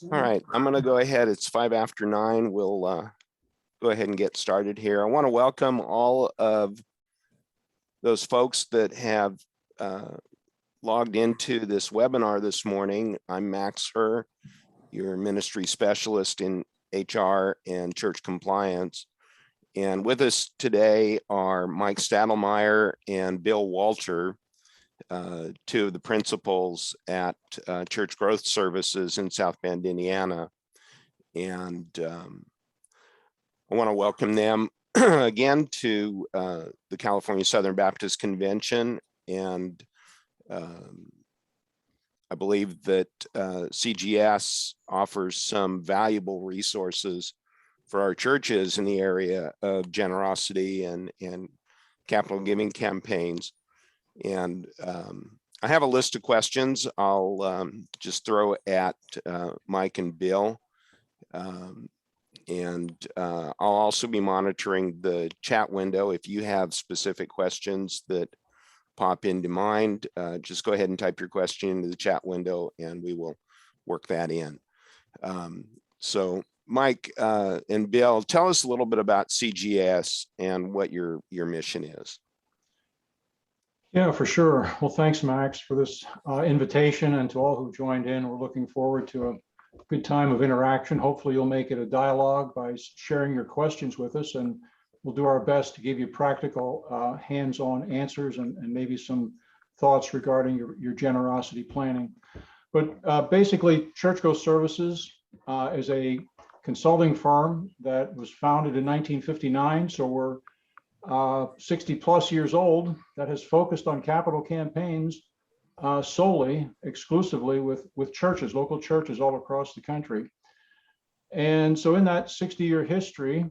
All right, I'm going to go ahead. It's 5 after 9. We'll go ahead and get started here. I want to welcome all of those folks that have logged into this webinar this morning. I'm Max Herr, your ministry specialist in HR and church compliance. And with us today are Mike Stadelmayer and Bill Walter, two of the principals at Church Growth Services in South Bend, Indiana. And I want to welcome them again to the California Southern Baptist Convention. And I believe that CGS offers some valuable resources for our churches in the area of generosity and capital giving campaigns. And I have a list of questions I'll just throw at Mike and Bill. And I'll also be monitoring the chat window. If you have specific questions that pop into mind, just go ahead and type your question into the chat window and we will work that in. So Mike and Bill, tell us a little bit about CGS and what your mission is. Yeah, for sure. Well, thanks, Max, for this invitation, and to all who joined in. We're looking forward to a good time of interaction. Hopefully you'll make it a dialogue by sharing your questions with us, and we'll do our best to give you practical hands-on answers and maybe some thoughts regarding your generosity planning. But basically, Church Growth Services is a consulting firm that was founded in 1959. So we're 60 plus years old, that has focused on capital campaigns solely, exclusively with churches, local churches all across the country. And so in that 60-year history,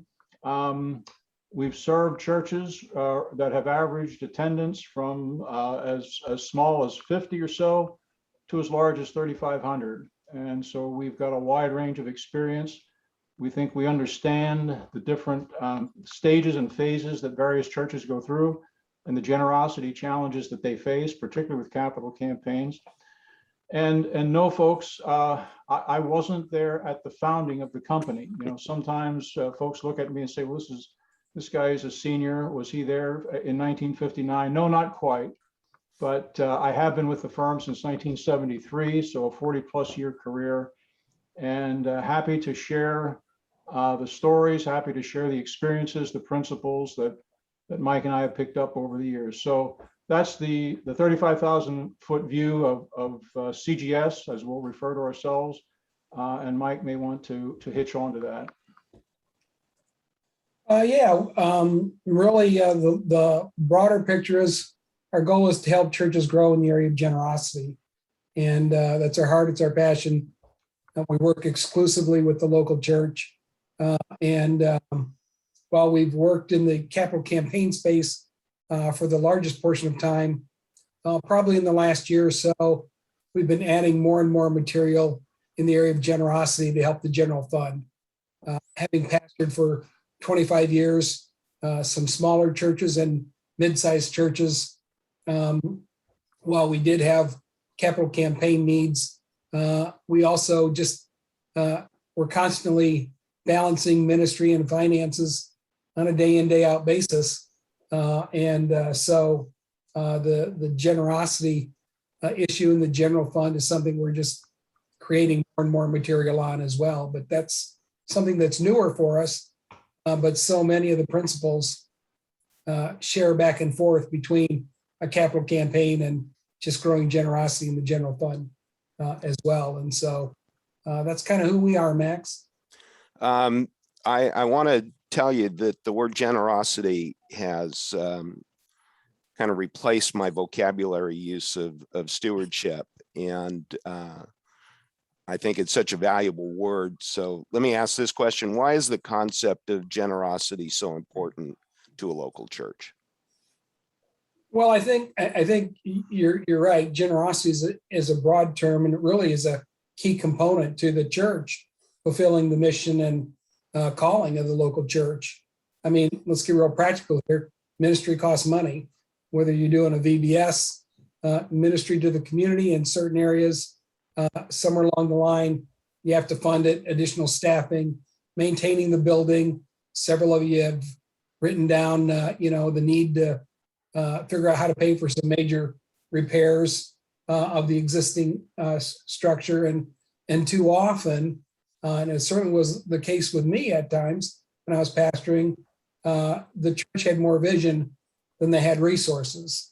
we've served churches that have averaged attendance from as small as 50 or so to as large as 3,500. And so we've got a wide range of experience. We think we understand the different stages and phases that various churches go through and the generosity challenges that they face, particularly with capital campaigns. And no, folks, I wasn't there at the founding of the company. You know, sometimes folks look at me and say, well, this guy is a senior. Was he there in 1959? No, not quite. But I have been with the firm since 1973, so a 40-plus year career, and happy to share the stories, happy to share the experiences, the principles that Mike and I have picked up over the years. So that's the 35,000-foot view of CGS, as we'll refer to ourselves, and Mike may want to hitch on to that. Really, the broader picture is our goal is to help churches grow in the area of generosity. And that's our heart, it's our passion. We work exclusively with the local church. While we've worked in the capital campaign space for the largest portion of time, probably in the last year or so, we've been adding more and more material in the area of generosity to help the general fund. Having pastored for 25 years, some smaller churches and mid-sized churches, while we did have capital campaign needs, we also just we're constantly balancing ministry and finances on a day in, day out basis. So the generosity issue in the general fund is something we're just creating more and more material on as well. But that's something that's newer for us. But so many of the principles share back and forth between a capital campaign and just growing generosity in the general fund as well. And so that's kind of who we are, Max. I want to tell you that the word generosity has kind of replaced my vocabulary use of stewardship. And I think it's such a valuable word. So let me ask this question. Why is the concept of generosity so important to a local church? Well, I think you're right. Generosity is a broad term, and it really is a key component to the church fulfilling the mission and calling of the local church. I mean, let's get real practical here. Ministry costs money, whether you're doing a VBS, ministry to the community in certain areas, somewhere along the line, you have to fund it, additional staffing, maintaining the building. Several of you have written down, the need to figure out how to pay for some major repairs of the existing structure. And too often, and it certainly was the case with me at times when I was pastoring, the church had more vision than they had resources.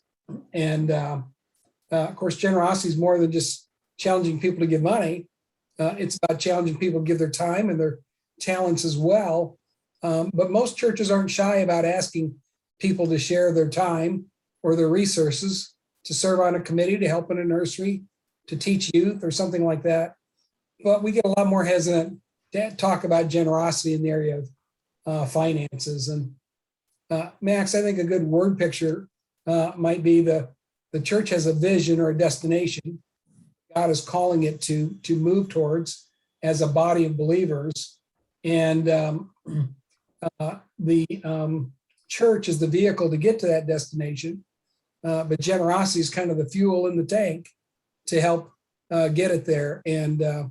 And of course, generosity is more than just challenging people to give money. It's about challenging people to give their time and their talents as well. But most churches aren't shy about asking people to share their time or their resources to serve on a committee, to help in a nursery, to teach youth or something like that. But we get a lot more hesitant to talk about generosity in the area of finances. And Max, I think a good word picture might be the church has a vision or a destination God is calling it to move towards as a body of believers. And the church is the vehicle to get to that destination. But generosity is kind of the fuel in the tank to help get it there. And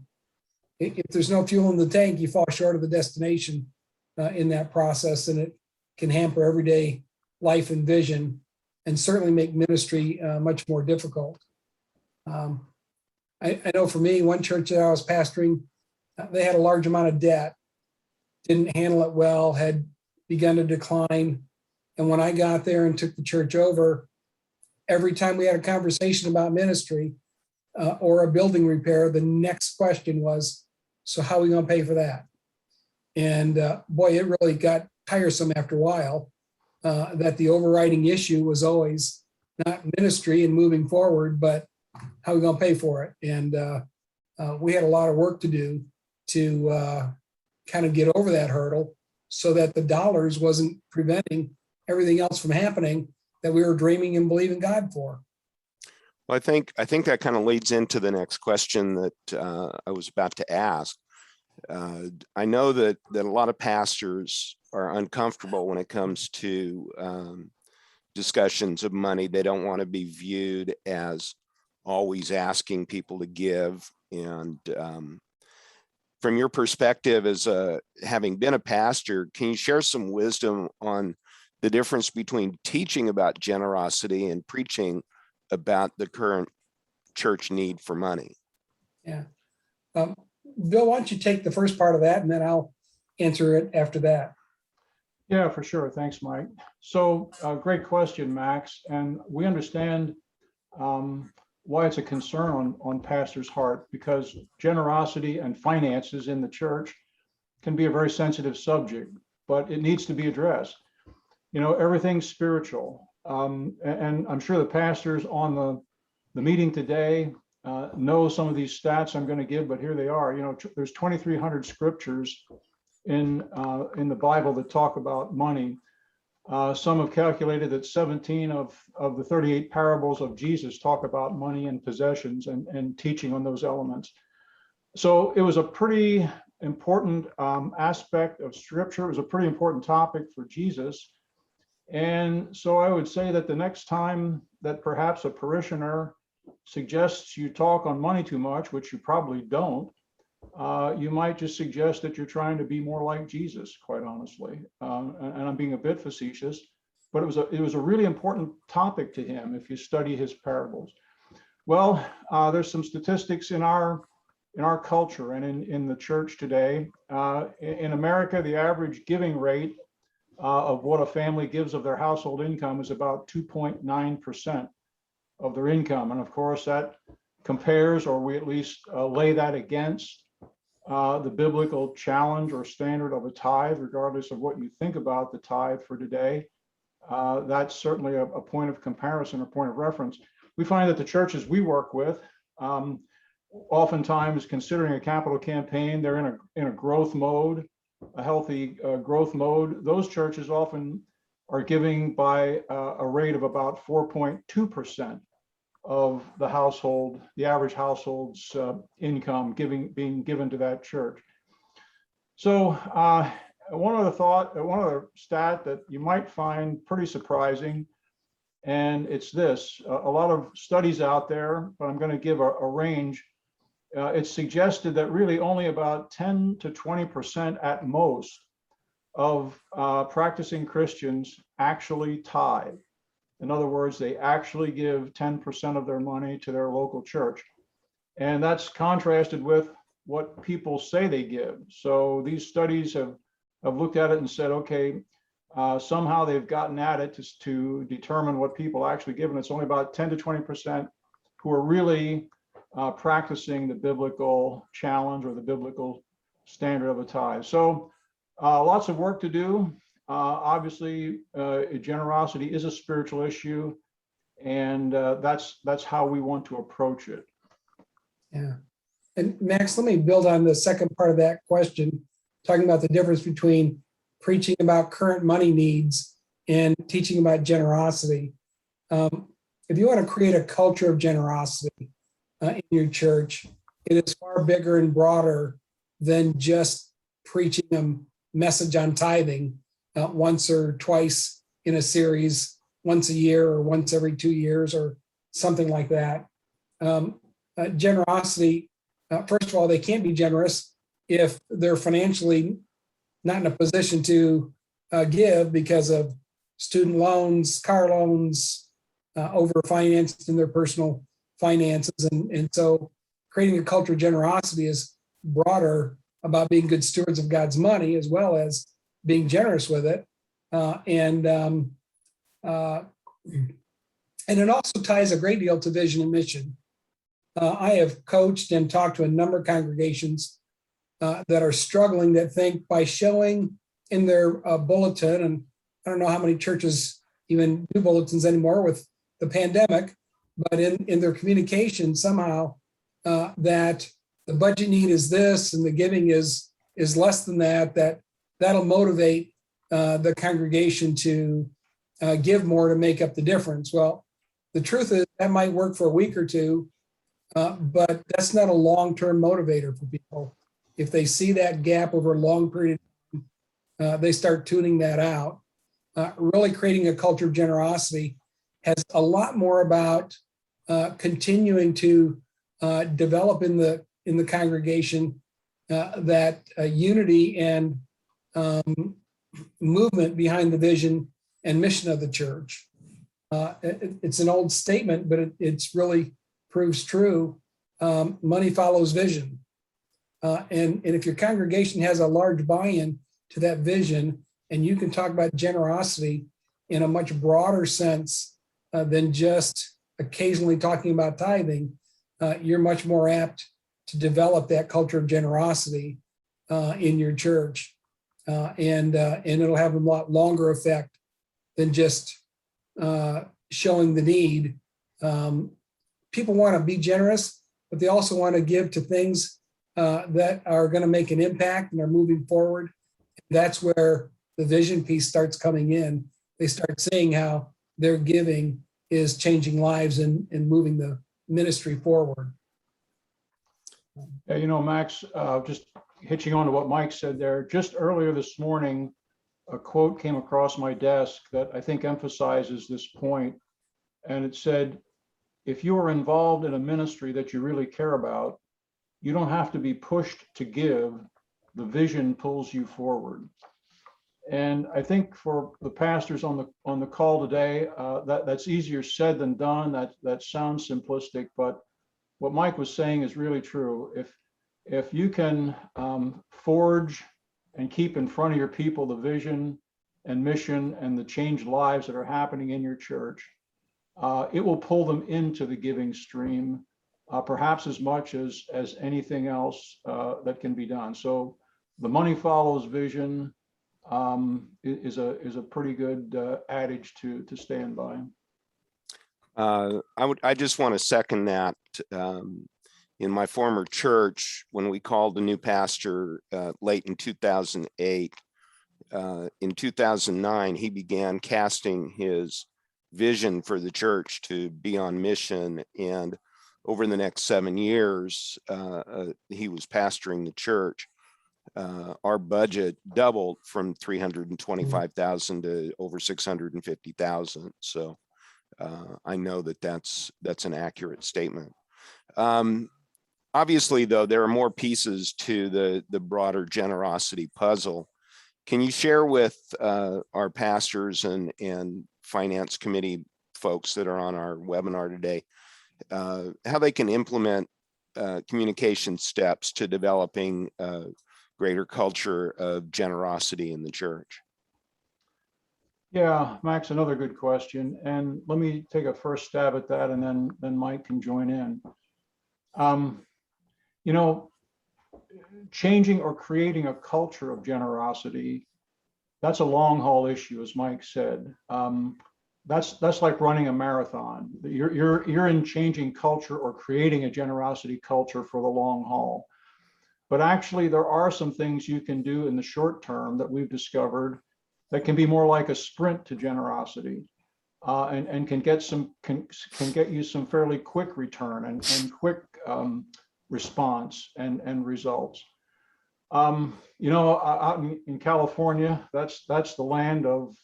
if there's no fuel in the tank, you fall short of the destination in that process, and it can hamper everyday life and vision, and certainly make ministry much more difficult. I know for me, one church that I was pastoring, they had a large amount of debt, didn't handle it well, had begun to decline. And when I got there and took the church over, every time we had a conversation about ministry or a building repair, the next question was, so how are we going to pay for that? And boy, it really got tiresome after a while, that the overriding issue was always not ministry and moving forward, but how are we going to pay for it? And we had a lot of work to do to kind of get over that hurdle so that the dollars wasn't preventing everything else from happening that we were dreaming and believing God for. Well, I think that kind of leads into the next question that I was about to ask. I know that a lot of pastors are uncomfortable when it comes to discussions of money. They don't want to be viewed as always asking people to give. And from your perspective as having been a pastor, can you share some wisdom on the difference between teaching about generosity and preaching about the current church need for money? Yeah. Bill, why don't you take the first part of that, and then I'll answer it after that. Yeah, for sure. Thanks, Mike. So great question, Max. And we understand why it's a concern on pastors' heart, because generosity and finances in the church can be a very sensitive subject, but it needs to be addressed. Everything's spiritual. And I'm sure the pastors on the meeting today know some of these stats I'm going to give, but here they are. There's 2,300 scriptures in the Bible that talk about money. Some have calculated that 17 of the 38 parables of Jesus talk about money and possessions and teaching on those elements. So it was a pretty important aspect of scripture. It was a pretty important topic for Jesus. And so I would say that the next time that perhaps a parishioner suggests you talk on money too much, which you probably don't, you might just suggest that you're trying to be more like Jesus, quite honestly. And I'm being a bit facetious, but it was a really important topic to him if you study his parables. Well, there's some statistics in our culture and in the church today. In America, the average giving rate of what a family gives of their household income is about 2.9% of their income. And of course, that compares, or we at least lay that against the biblical challenge or standard of a tithe, regardless of what you think about the tithe for today. That's certainly a point of comparison or point of reference. We find that the churches we work with, oftentimes considering a capital campaign, they're in a growth mode, a healthy growth mode. Those churches often are giving by a rate of about 4.2% of the average household's income being given to that church. So one other stat that you might find pretty surprising, and it's this: a lot of studies out there, but I'm going to give a range. it's suggested that really only about 10 to 20% at most of practicing Christians actually tithe. In other words, they actually give 10% of their money to their local church. And that's contrasted with what people say they give. So these studies have looked at it and said, okay, somehow they've gotten at it to determine what people actually give. And it's only about 10 to 20% who are really practicing the biblical challenge or the biblical standard of a tithe. So lots of work to do. Obviously, generosity is a spiritual issue, and that's how we want to approach it. Yeah. And Max, let me build on the second part of that question, talking about the difference between preaching about current money needs and teaching about generosity. If you want to create a culture of generosity in your church, it is far bigger and broader than just preaching a message on tithing once or twice in a series, once a year or once every 2 years or something like that. Generosity, first of all, they can't be generous if they're financially not in a position to give because of student loans, car loans, over-financed in their personal finances. And so creating a culture of generosity is broader about being good stewards of God's money as well as being generous with it. And it also ties a great deal to vision and mission. I have coached and talked to a number of congregations that are struggling, that think by showing in their bulletin, and I don't know how many churches even do bulletins anymore with the pandemic, but in their communication somehow that the budget need is this and the giving is less than that'll motivate the congregation to give more to make up the difference. Well, the truth is that might work for a week or two, but that's not a long-term motivator for people. If they see that gap over a long period of time, they start tuning that out. Really creating a culture of generosity has a lot more about continuing to develop in the congregation that unity and movement behind the vision and mission of the church. It's an old statement, but it's really proves true. Money follows vision. And if your congregation has a large buy-in to that vision, and you can talk about generosity in a much broader sense than just occasionally talking about tithing, you're much more apt to develop that culture of generosity in your church. And it'll have a lot longer effect than just showing the need. People want to be generous, but they also want to give to things that are going to make an impact and are moving forward. That's where the vision piece starts coming in. They start seeing how their giving is changing lives and moving the ministry forward. Yeah, you know, Max, just hitching on to what Mike said there, just earlier this morning, a quote came across my desk that I think emphasizes this point. And it said, if you are involved in a ministry that you really care about, you don't have to be pushed to give. The vision pulls you forward. And I think for the pastors on the call today, that's easier said than done. That sounds simplistic, but what Mike was saying is really true. If you can forge and keep in front of your people the vision and mission and the changed lives that are happening in your church, it will pull them into the giving stream, perhaps as much as anything else that can be done. So the money follows vision is a pretty good adage to stand by. I just want to second that. In my former church, when we called a new pastor late in 2008, in 2009, he began casting his vision for the church to be on mission. And over the next 7 years, he was pastoring the church. Our budget doubled from 325,000 to over 650,000. So I know that's an accurate statement. Obviously, though, there are more pieces to the broader generosity puzzle. Can you share with our pastors and finance committee folks that are on our webinar today how they can implement communication steps to developing a greater culture of generosity in the church? Yeah, Max, another good question. And let me take a first stab at that, and then Mike can join in. You know, changing or creating a culture of generosity, that's a long haul issue, as Mike said. That's like running a marathon. You're in changing culture or creating a generosity culture for the long haul. But actually, there are some things you can do in the short term that we've discovered that can be more like a sprint to generosity, and can get you some fairly quick return and quick response and results. You know, out in California, that's the land of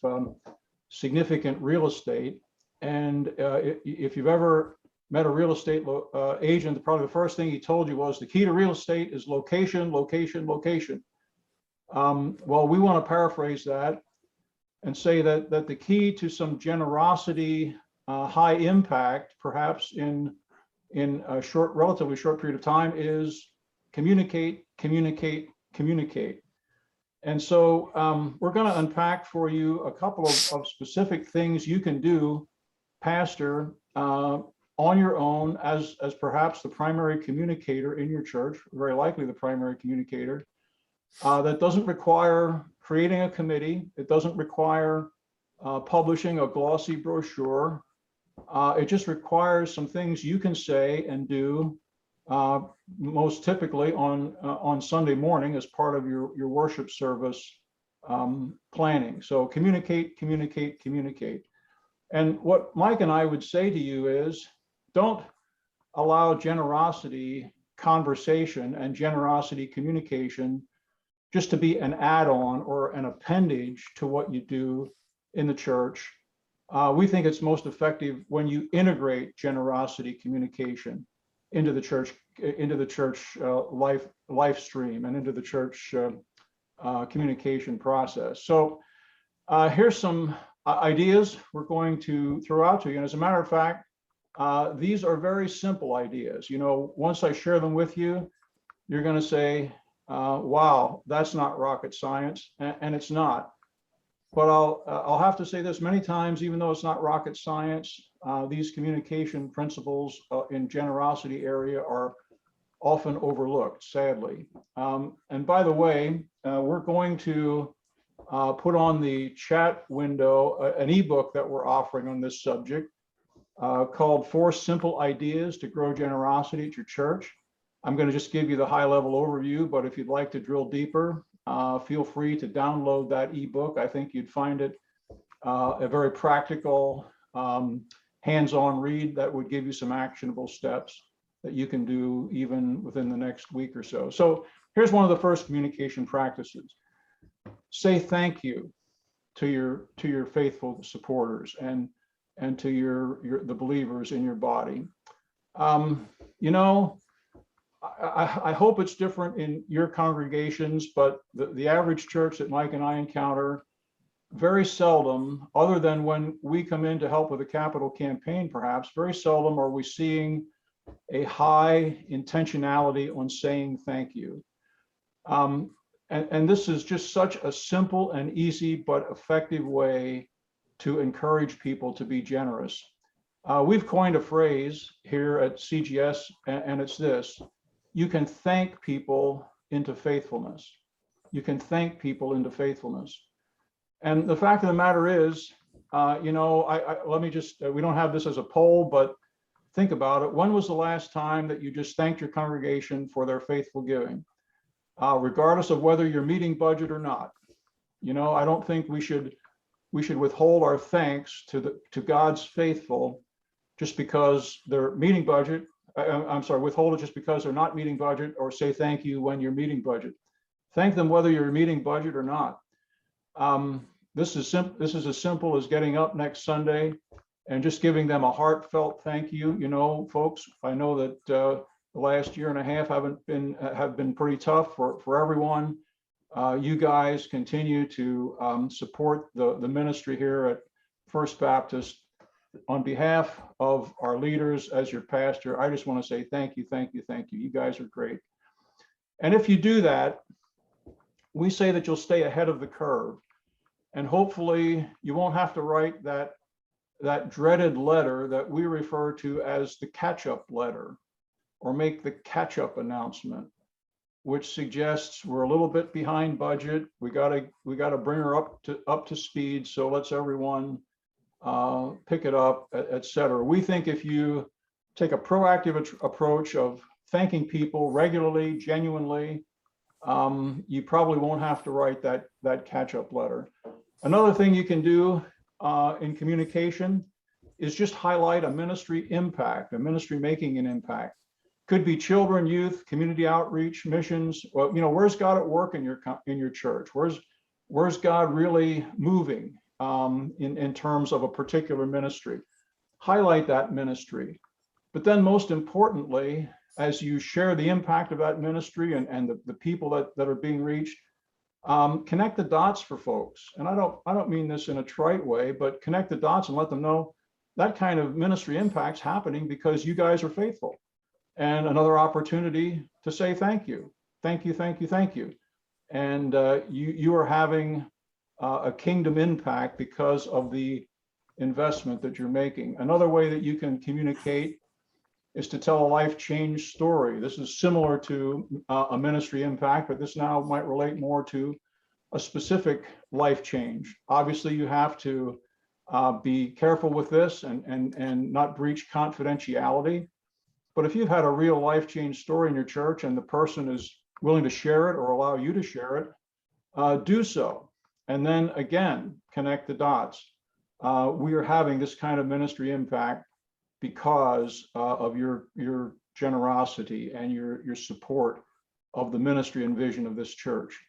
significant real estate. And if you've ever met a real estate agent, probably the first thing he told you was the key to real estate is location, location, location. Well, we want to paraphrase that and say that the key to some generosity, high impact, perhaps in a relatively short period of time, is communicate, communicate, communicate. And so we're going to unpack for you a couple of specific things you can do, pastor, on your own as perhaps the primary communicator in your church, very likely the primary communicator. That doesn't require creating a committee. It doesn't require publishing a glossy brochure. It just requires some things you can say and do, most typically on Sunday morning as part of your worship service planning. So communicate, communicate, communicate. And what Mike and I would say to you is, don't allow generosity conversation and generosity communication just to be an add-on or an appendage to what you do in the church. We think it's most effective when you integrate generosity communication into the church life stream and into the church communication process. So here's some ideas we're going to throw out to you. And as a matter of fact, these are very simple ideas. You know, once I share them with you, you're going to say, wow, that's not rocket science, and it's not. But I'll have to say this many times, even though it's not rocket science, these communication principles in generosity area are often overlooked, sadly. And by the way, we're going to put on the chat window an ebook that we're offering on this subject called 4 Simple Ideas to Grow Generosity at Your Church. I'm going to just give you the high-level overview, but if you'd like to drill deeper, feel free to download that ebook. I think you'd find it a very practical, hands-on read that would give you some actionable steps that you can do even within the next week or so. So here's one of the first communication practices. Say thank you to your faithful supporters and to the believers in your body. You know, I hope it's different in your congregations, but the average church that Mike and I encounter, very seldom, other than when we come in to help with a capital campaign, perhaps, very seldom are we seeing a high intentionality on saying thank you. And this is just such a simple and easy but effective way to encourage people to be generous. We've coined a phrase here at CGS, and it's this: you can thank people into faithfulness. You can thank people into faithfulness. And the fact of the matter is, you know, let me just, we don't have this as a poll, but think about it. When was the last time that you just thanked your congregation for their faithful giving, regardless of whether you're meeting budget or not? You know, I don't think we should withhold our thanks to God's faithful just because they're meeting budget. I'm sorry, withhold it just because they're not meeting budget, or say thank you when you're meeting budget. Thank them whether you're meeting budget or not. This is as simple as getting up next Sunday and just giving them a heartfelt thank you. You know, folks, I know that the last year and a half have been pretty tough for everyone. You guys continue to support the ministry here at First Baptist. On behalf of our leaders as your pastor, I just want to say thank you, thank you, thank you. You guys are great. And if you do that, we say that you'll stay ahead of the curve. And hopefully you won't have to write that dreaded letter that we refer to as the catch-up letter, or make the catch-up announcement, which suggests we're a little bit behind budget. We gotta bring her up to speed. So let's everyone pick it up, et cetera. We think if you take a proactive approach of thanking people regularly, genuinely, you probably won't have to write that catch-up letter. Another thing you can do in communication is just highlight a ministry impact, a ministry making an impact. Could be children, youth, community outreach, missions. Well, where's God at work in your church? Where's God really moving in terms of a particular ministry? Highlight that ministry. But then most importantly, as you share the impact of that ministry and the people that are being reached, connect the dots for folks. And I don't mean this in a trite way, but connect the dots and let them know that kind of ministry impact's happening because you guys are faithful. And another opportunity to say thank you, thank you, thank you, thank you. And you are having a kingdom impact because of the investment that you're making. Another way that you can communicate is to tell a life change story. This is similar to a ministry impact, but this now might relate more to a specific life change. Obviously, you have to be careful with this and not breach confidentiality. But if you've had a real life change story in your church and the person is willing to share it or allow you to share it, do so. And then again, connect the dots. We are having this kind of ministry impact because of your generosity and your support of the ministry and vision of this church.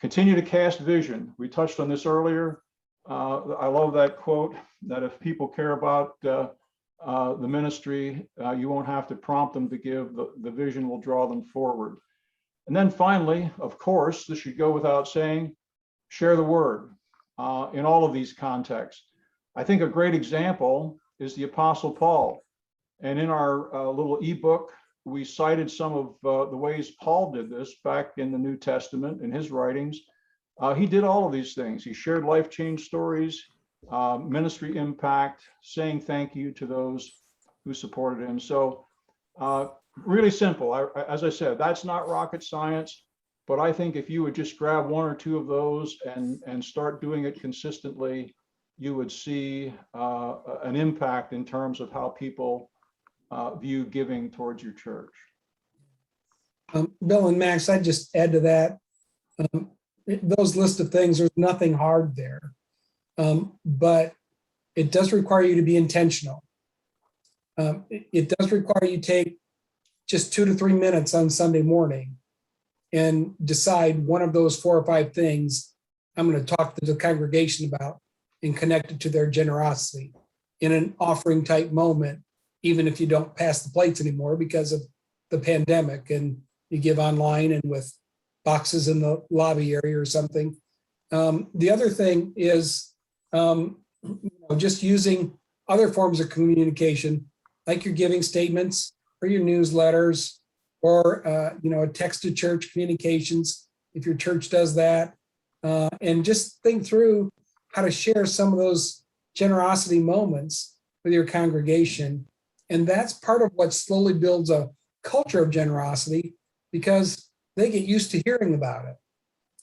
Continue to cast vision. We touched on this earlier. I love that quote that if people care about the ministry, you won't have to prompt them to give. The vision will draw them forward. And then finally, of course, this should go without saying, share the word in all of these contexts. I think a great example is the Apostle Paul. And in our little ebook, we cited some of the ways Paul did this back in the New Testament in his writings. He did all of these things. He shared life change stories, ministry impact, saying thank you to those who supported him. So really simple. As I said, that's not rocket science, but I think if you would just grab one or two of those and start doing it consistently, you would see an impact in terms of how people view giving towards your church. Bill and Max, I'd just add to that. Those list of things, there's nothing hard there, but it does require you to be intentional. It does require you take just 2 to 3 minutes on Sunday morning and decide one of those 4 or 5 things I'm going to talk to the congregation about and connect it to their generosity in an offering type moment, even if you don't pass the plates anymore because of the pandemic and you give online and with boxes in the lobby area or something. The other thing is just using other forms of communication, like your giving statements or your newsletters or a text to church communications, if your church does that, and just think through how to share some of those generosity moments with your congregation. And that's part of what slowly builds a culture of generosity because they get used to hearing about it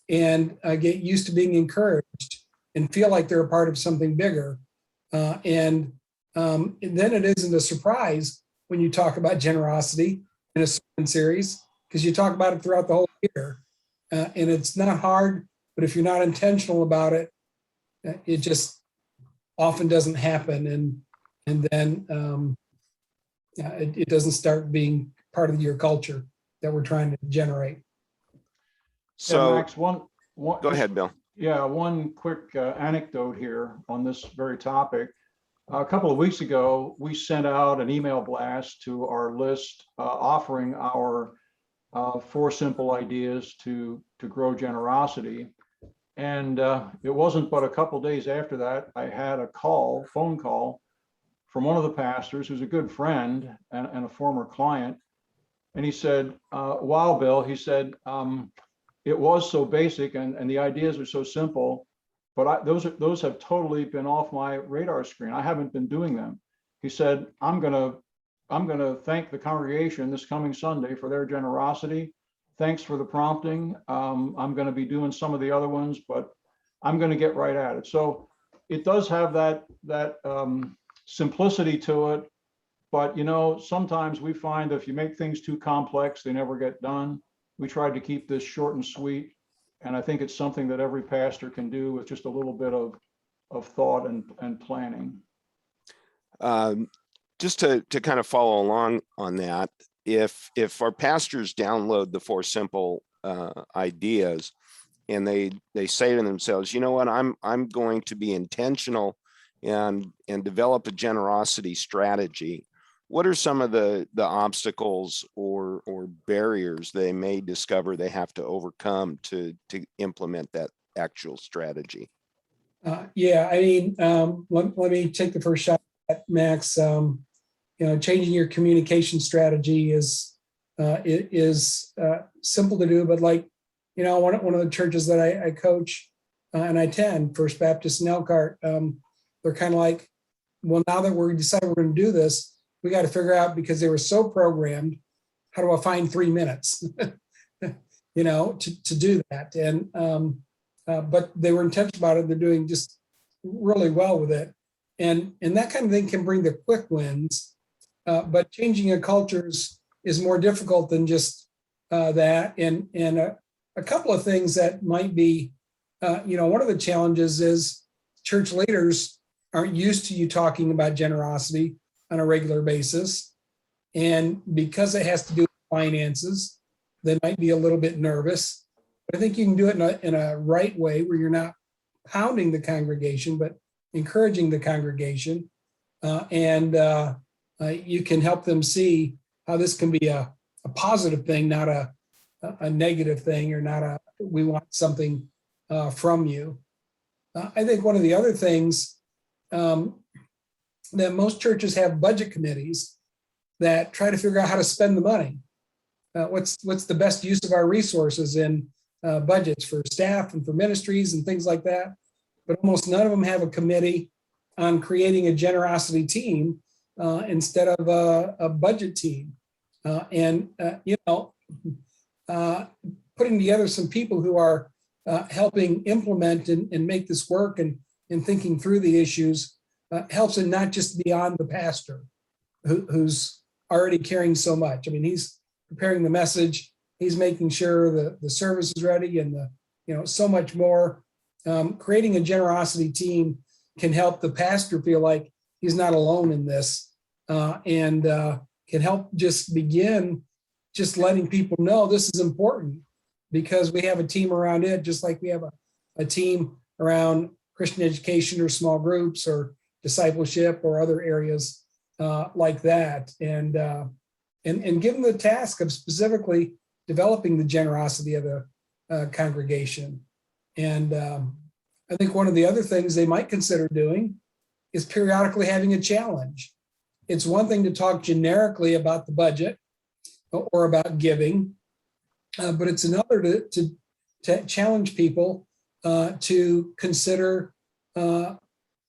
and get used to being encouraged and feel like they're a part of something bigger. And then it isn't a surprise when you talk about generosity in a sermon series because you talk about it throughout the whole year. And it's not hard, but if you're not intentional about it, it just often doesn't happen. And then it doesn't start being part of your culture that we're trying to generate. So yeah, Max, go ahead, Bill. Yeah, one quick anecdote here on this very topic. A couple of weeks ago, we sent out an email blast to our list offering our 4 simple ideas to grow generosity. And it wasn't but a couple of days after that, I had a phone call from one of the pastors who's a good friend and a former client. And he said, wow, Bill, he said, it was so basic and the ideas are so simple, but those have totally been off my radar screen. I haven't been doing them. He said, I'm gonna thank the congregation this coming Sunday for their generosity. Thanks for the prompting. I'm gonna be doing some of the other ones, but I'm gonna get right at it. So it does have that simplicity to it. But, you know, sometimes we find that if you make things too complex, they never get done. We tried to keep this short and sweet. And I think it's something that every pastor can do with just a little bit of thought and planning. Just to kind of follow along on that, if our pastors download the 4 simple ideas and they say to themselves, you know what, I'm going to be intentional and develop a generosity strategy, what are some of the obstacles or barriers they may discover they have to overcome to implement that actual strategy? Yeah, I mean, let me take the first shot at Max. You know, changing your communication strategy is simple to do, but like, you know, one of the churches that I coach and I attend, First Baptist in Elkhart, they're kind of like, well, now that we're decided we're going to do this, we got to figure out, because they were so programmed, how do I find 3 minutes, you know, to do that? And but they were intentional about it. They're doing just really well with it, and that kind of thing can bring the quick wins. But changing a cultures is more difficult than just that. And a couple of things that might be, you know, one of the challenges is church leaders aren't used to you talking about generosity on a regular basis. And because it has to do with finances, they might be a little bit nervous. But I think you can do it in a right way where you're not pounding the congregation, but encouraging the congregation. You can help them see how this can be a positive thing, not a negative thing, or not we want something from you. I think one of the other things that most churches have budget committees that try to figure out how to spend the money. What's the best use of our resources in budgets for staff and for ministries and things like that. But almost none of them have a committee on creating a generosity team instead of a budget team. You know, putting together some people who are helping implement and make this work and thinking through the issues helps, and not just beyond the pastor who's already carrying so much. I mean, he's preparing the message, he's making sure the service is ready, and you know, so much more. Creating a generosity team can help the pastor feel like he's not alone in this, and can help just begin just letting people know this is important, because we have a team around it, just like we have a team around Christian education or small groups or discipleship or other areas like that. And give them the task of specifically developing the generosity of the congregation. And I think one of the other things they might consider doing is periodically having a challenge. It's one thing to talk generically about the budget or about giving, but it's another to challenge people to consider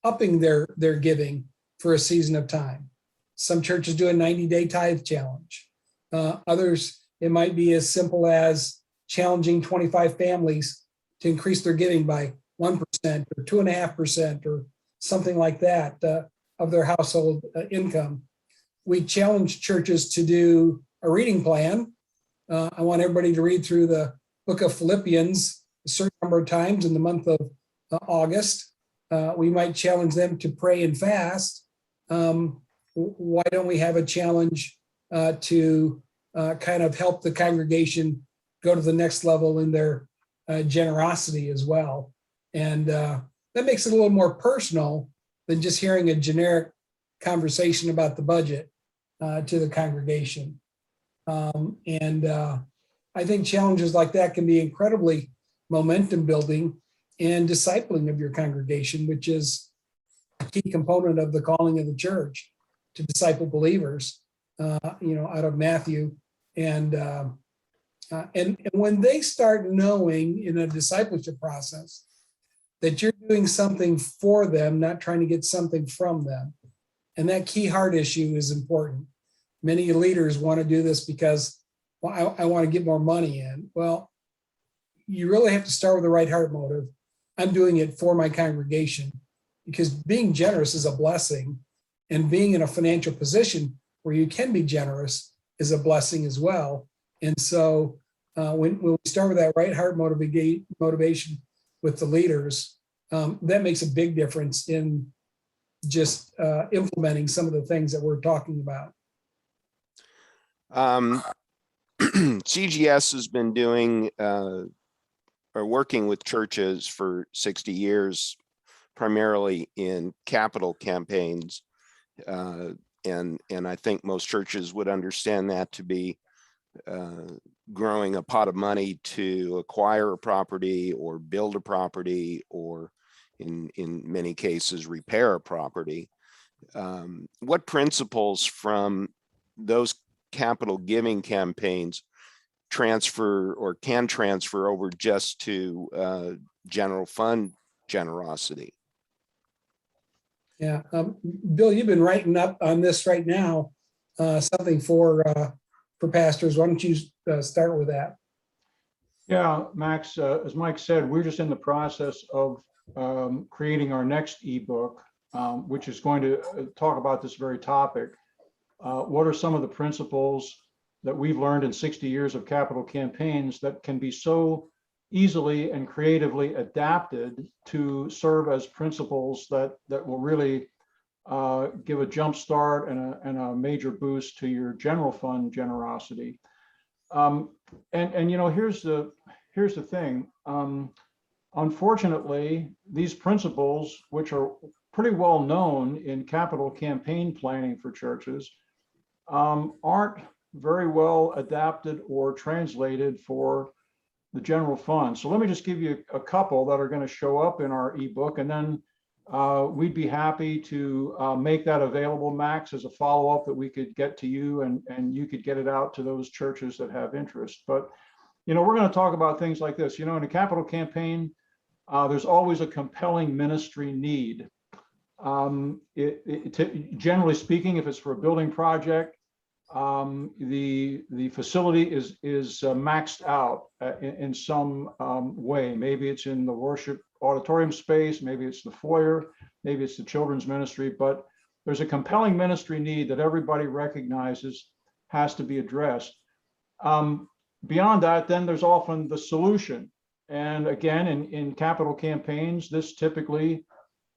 upping their giving for a season of time. Some churches do a 90-day tithe challenge. Others, it might be as simple as challenging 25 families to increase their giving by 1% or 2.5% or something like that of their household income. We challenge churches to do a reading plan. I want everybody to read through the book of Philippians a certain number of times in the month of August. We might challenge them to pray and fast. Why don't we have a challenge to kind of help the congregation go to the next level in their generosity as well? And that makes it a little more personal, than just hearing a generic conversation about the budget to the congregation. I think challenges like that can be incredibly momentum building and discipling of your congregation, which is a key component of the calling of the church to disciple believers, out of Matthew. And when they start knowing in a discipleship process that you're doing something for them, not trying to get something from them, and that key heart issue is important. Many leaders want to do this because, well, I want to get more money in. Well, you really have to start with the right heart motive. I'm doing it for my congregation, because being generous is a blessing, and being in a financial position where you can be generous is a blessing as well. And so when we start with that right heart motivation with the leaders, that makes a big difference in just implementing some of the things that we're talking about. CGS has been doing or working with churches for 60 years, primarily in capital campaigns. And I think most churches would understand that to be growing a pot of money to acquire a property or build a property, or in many cases, repair a property. What principles from those capital giving campaigns transfer or can transfer over just to general fund generosity? Yeah, Bill, you've been writing up on this right now, something for pastors. Why don't you start with that? Yeah, Max, as Mike said, we're just in the process of creating our next ebook, which is going to talk about this very topic. What are some of the principles that we've learned in 60 years of capital campaigns that can be so easily and creatively adapted to serve as principles that will really give a jump start and a major boost to your general fund generosity. Here's the thing. Unfortunately, these principles, which are pretty well known in capital campaign planning for churches, aren't very well adapted or translated for the general fund. So let me just give you a couple that are going to show up in our ebook, and then we'd be happy to make that available, Max, as a follow-up that we could get to you, and you could get it out to those churches that have interest. But we're going to talk about things like this. In a capital campaign, there's always a compelling ministry need. Generally speaking, if it's for a building project, the facility is maxed out in some way. Maybe it's in the worship auditorium space, maybe it's the foyer, maybe it's the children's ministry, but there's a compelling ministry need that everybody recognizes has to be addressed. Beyond that, then there's often the solution. And again, in capital campaigns, this typically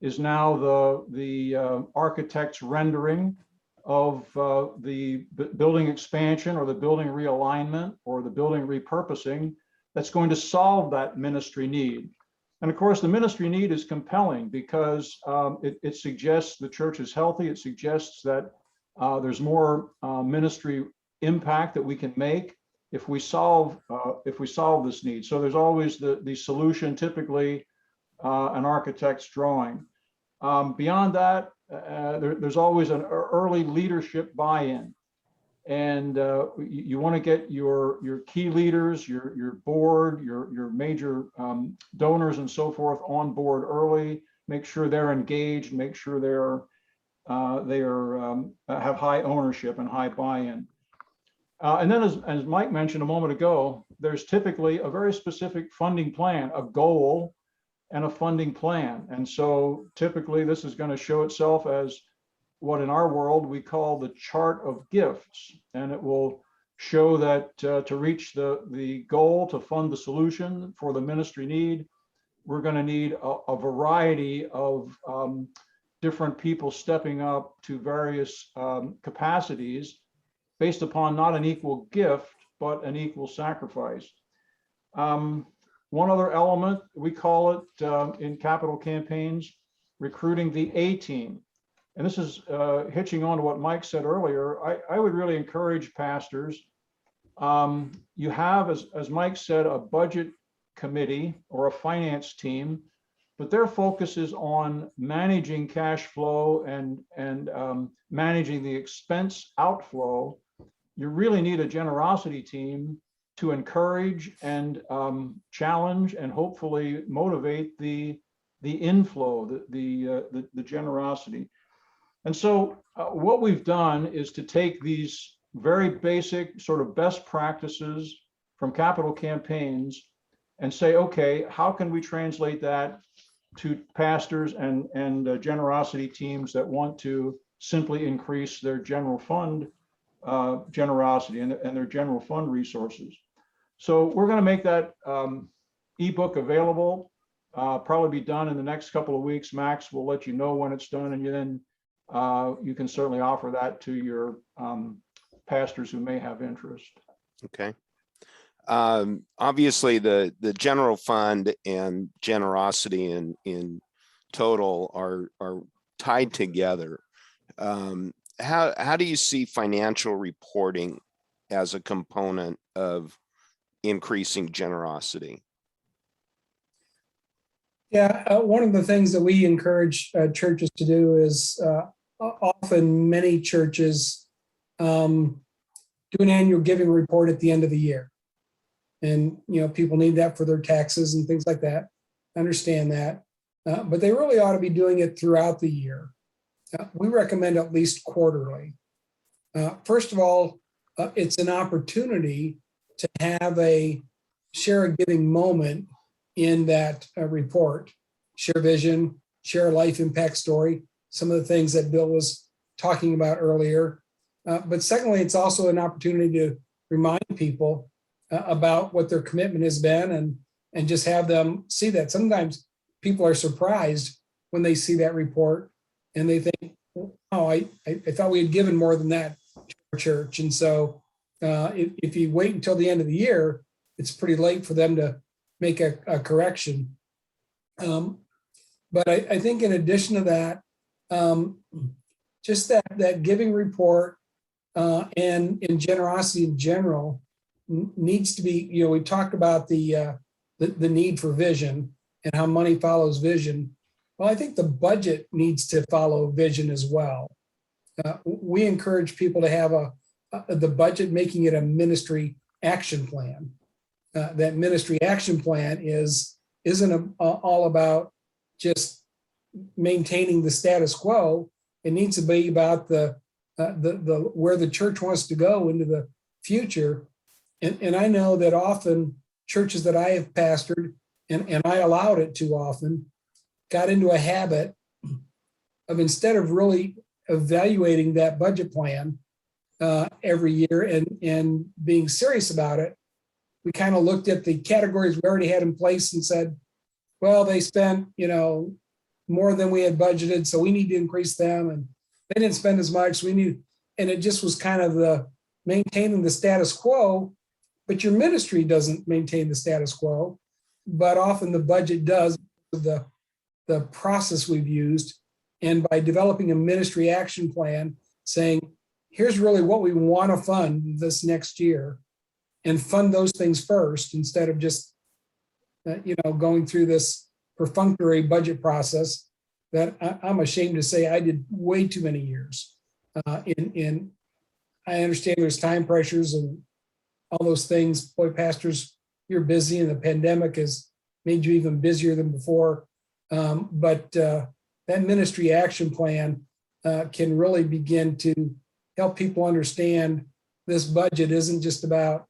is now the architect's rendering of the building expansion or the building realignment or the building repurposing that's going to solve that ministry need. And of course, the ministry need is compelling because it suggests the church is healthy. It suggests that there's more ministry impact that we can make if we solve this need. So there's always the solution, typically an architect's drawing. Beyond that, there's always an early leadership buy-in, and you want to get your key leaders, your board, your major donors and so forth on board early. Make sure they're engaged. Make sure they have high ownership and high buy-in. And then, as Mike mentioned a moment ago, there's typically a very specific funding plan, a goal, and a funding plan. And so typically this is going to show itself as what in our world we call the chart of gifts. And it will show that to reach the goal, to fund the solution for the ministry need, we're going to need a variety of different people stepping up to various capacities based upon not an equal gift, but an equal sacrifice. One other element, we call it in capital campaigns, recruiting the A team. And this is hitching on to what Mike said earlier. I would really encourage pastors. You have, as Mike said, a budget committee or a finance team, but their focus is on managing cash flow and managing the expense outflow. You really need a generosity team to encourage and challenge and hopefully motivate the inflow, the generosity. And so what we've done is to take these very basic sort of best practices from capital campaigns and say, okay, how can we translate that to pastors and generosity teams that want to simply increase their general fund generosity and their general fund resources. So we're going to make that ebook available, probably be done in the next couple of weeks. Max will let you know when it's done, and then you can certainly offer that to your pastors who may have interest. Okay. Obviously, the general fund and generosity in total are tied together. How do you see financial reporting as a component of increasing generosity? Yeah, one of the things that we encourage churches to do is often many churches do an annual giving report at the end of the year. And, people need that for their taxes and things like that. I understand that. But they really ought to be doing it throughout the year. We recommend at least quarterly. First of all, it's an opportunity to have a share a giving moment in that report, share vision, share a life impact story, some of the things that Bill was talking about earlier. But secondly, it's also an opportunity to remind people about what their commitment has been and just have them see that. Sometimes people are surprised when they see that report and they think, oh, I thought we had given more than that to our church. And so if you wait until the end of the year, it's pretty late for them to make a correction. But I think in addition to that, just that giving report and in generosity in general needs to be, we talked about the need for vision and how money follows vision. Well, I think the budget needs to follow vision as well. We encourage people to have the budget, making it a ministry action plan. That ministry action plan isn't all about just maintaining the status quo. It needs to be about the where the church wants to go into the future. And I know that often churches that I have pastored, and I allowed it too often, got into a habit of, instead of really evaluating that budget plan every year and being serious about it, we kind of looked at the categories we already had in place and said, well, they spent, more than we had budgeted, so we need to increase them. And they didn't spend as much, so we need, and it just was kind of the maintaining the status quo, but your ministry doesn't maintain the status quo, but often the budget does, the process we've used. And by developing a ministry action plan, saying, here's really what we want to fund this next year, and fund those things first, instead of just, going through this perfunctory budget process that I'm ashamed to say I did way too many years. I understand there's time pressures and all those things. Boy, pastors, you're busy, and the pandemic has made you even busier than before. But that ministry action plan can really begin to help people understand this budget isn't just about,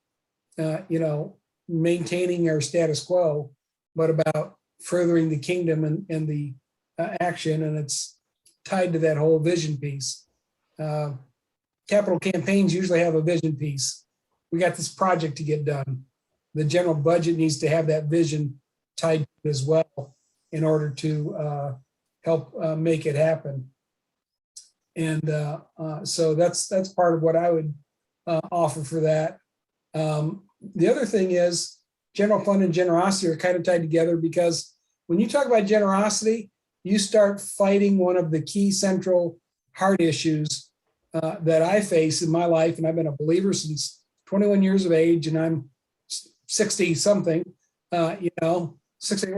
maintaining our status quo, but about furthering the kingdom and the action. And it's tied to that whole vision piece. Capital campaigns usually have a vision piece. We got this project to get done. The general budget needs to have that vision tied to it as well in order to help make it happen. And so that's part of what I would offer for that. The other thing is general fund and generosity are kind of tied together, because when you talk about generosity, you start fighting one of the key central heart issues that I face in my life. And I've been a believer since 21 years of age, and I'm 60 something, 60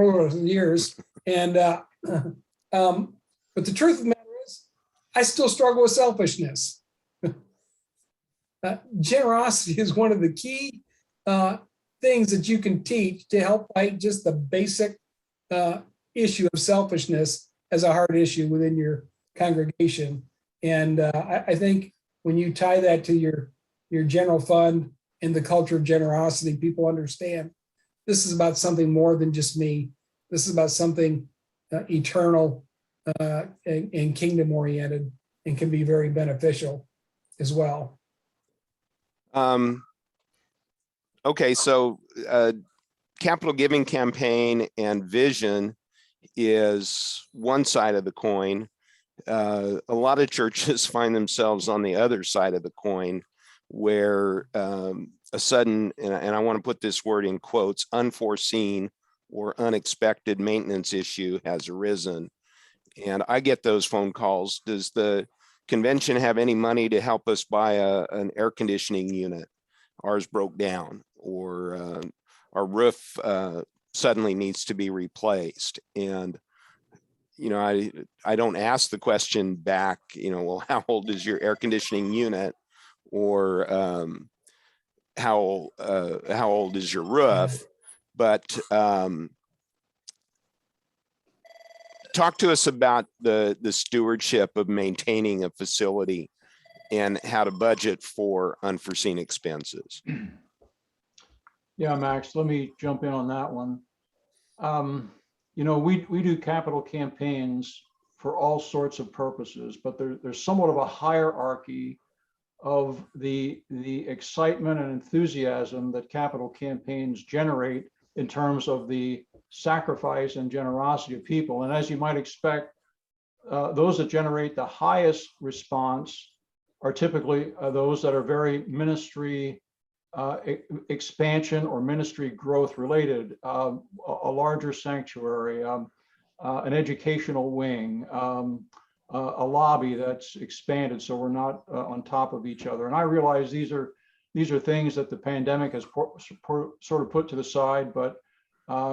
years. And, but the truth of the matter is, I still struggle with selfishness. Generosity is one of the key things that you can teach to help fight just the basic issue of selfishness as a hard issue within your congregation. And I think when you tie that to your general fund and the culture of generosity, people understand this is about something more than just me. This is about something eternal and kingdom oriented, and can be very beneficial as well. Okay, so capital giving campaign and vision is one side of the coin. A lot of churches find themselves on the other side of the coin, where a sudden, and I want to put this word in quotes, unforeseen or unexpected maintenance issue has arisen. And I get those phone calls. Does the convention have any money to help us buy an air conditioning unit? Ours broke down, or our roof suddenly needs to be replaced. And I don't ask the question back, well, how old is your air conditioning unit, or how old is your roof? But talk to us about the stewardship of maintaining a facility and how to budget for unforeseen expenses. Yeah, Max, let me jump in on that one. We do capital campaigns for all sorts of purposes, but there's somewhat of a hierarchy of the excitement and enthusiasm that capital campaigns generate in terms of the sacrifice and generosity of people. And as you might expect, those that generate the highest response are typically those that are very ministry expansion or ministry growth related, a larger sanctuary, an educational wing, a lobby that's expanded so we're not on top of each other. And I realize these are things that the pandemic has sort of put to the side, but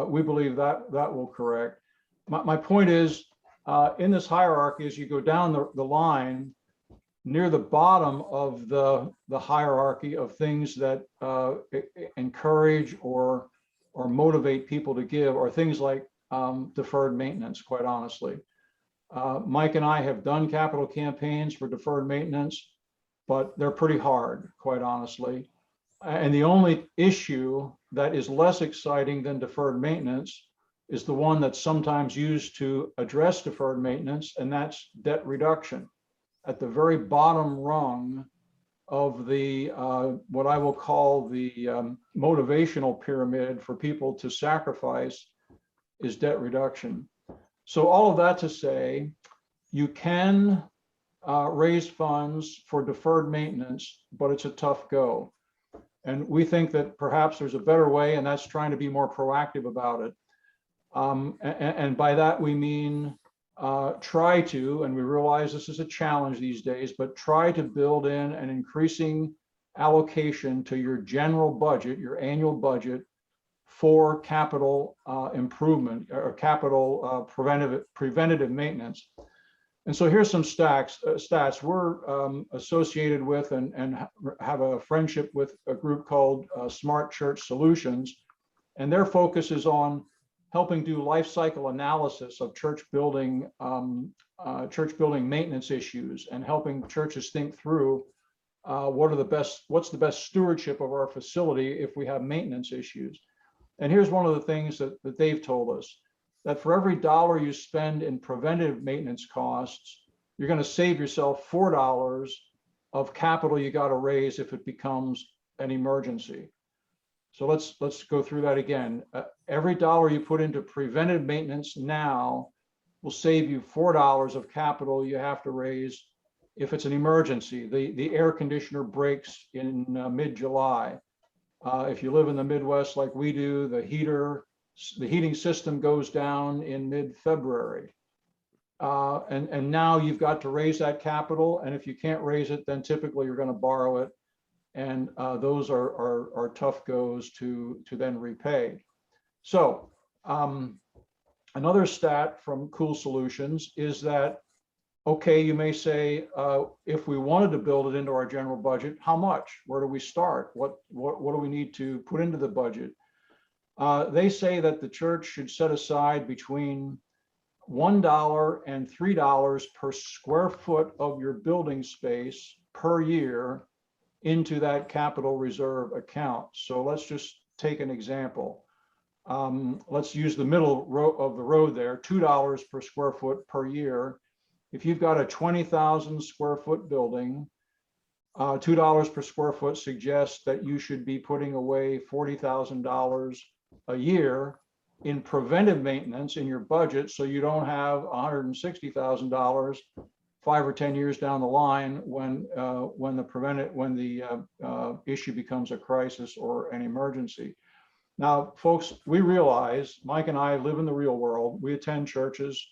we believe that will correct. My point is, in this hierarchy, as you go down the line, near the bottom of the hierarchy of things that encourage or motivate people to give are things like deferred maintenance, quite honestly. Mike and I have done capital campaigns for deferred maintenance, but they're pretty hard, quite honestly. And the only issue that is less exciting than deferred maintenance is the one that's sometimes used to address deferred maintenance, and that's debt reduction. At the very bottom rung of the what I will call the motivational pyramid for people to sacrifice is debt reduction. So all of that to say, you can raise funds for deferred maintenance, but it's a tough go. And we think that perhaps there's a better way, and that's trying to be more proactive about it. And by that we mean try to, and we realize this is a challenge these days, but try to build in an increasing allocation to your general budget, your annual budget, for capital improvement or capital preventative maintenance. And so here's some stats. We're associated with and have a friendship with a group called Smart Church Solutions, and their focus is on helping do life cycle analysis of church building maintenance issues, and helping churches think through what's the best stewardship of our facility if we have maintenance issues. And here's one of the things that they've told us, that for every $1 you spend in preventive maintenance costs, you're going to save yourself $4 of capital you got to raise if it becomes an emergency. So let's go through that again. Every $1 you put into preventive maintenance now will save you $4 of capital you have to raise if it's an emergency. The air conditioner breaks in mid-July. If you live in the Midwest like we do, the heating system goes down in mid-February. and now you've got to raise that capital. And if you can't raise it, then typically you're going to borrow it. And those are tough goes to then repay. So another stat from Cool Solutions is that, okay, you may say, if we wanted to build it into our general budget, how much? Where do we start? What do we need to put into the budget? They say that the church should set aside between $1 and $3 per square foot of your building space per year into that capital reserve account. So let's just take an example. Let's use the middle row of the road there, $2 per square foot per year. If you've got a 20,000 square foot building, $2 per square foot suggests that you should be putting away $40,000 a year in preventive maintenance in your budget, so you don't have $160,000 5 or 10 years down the line when the issue becomes a crisis or an emergency. Now, folks, we realize, Mike and I live in the real world. We attend churches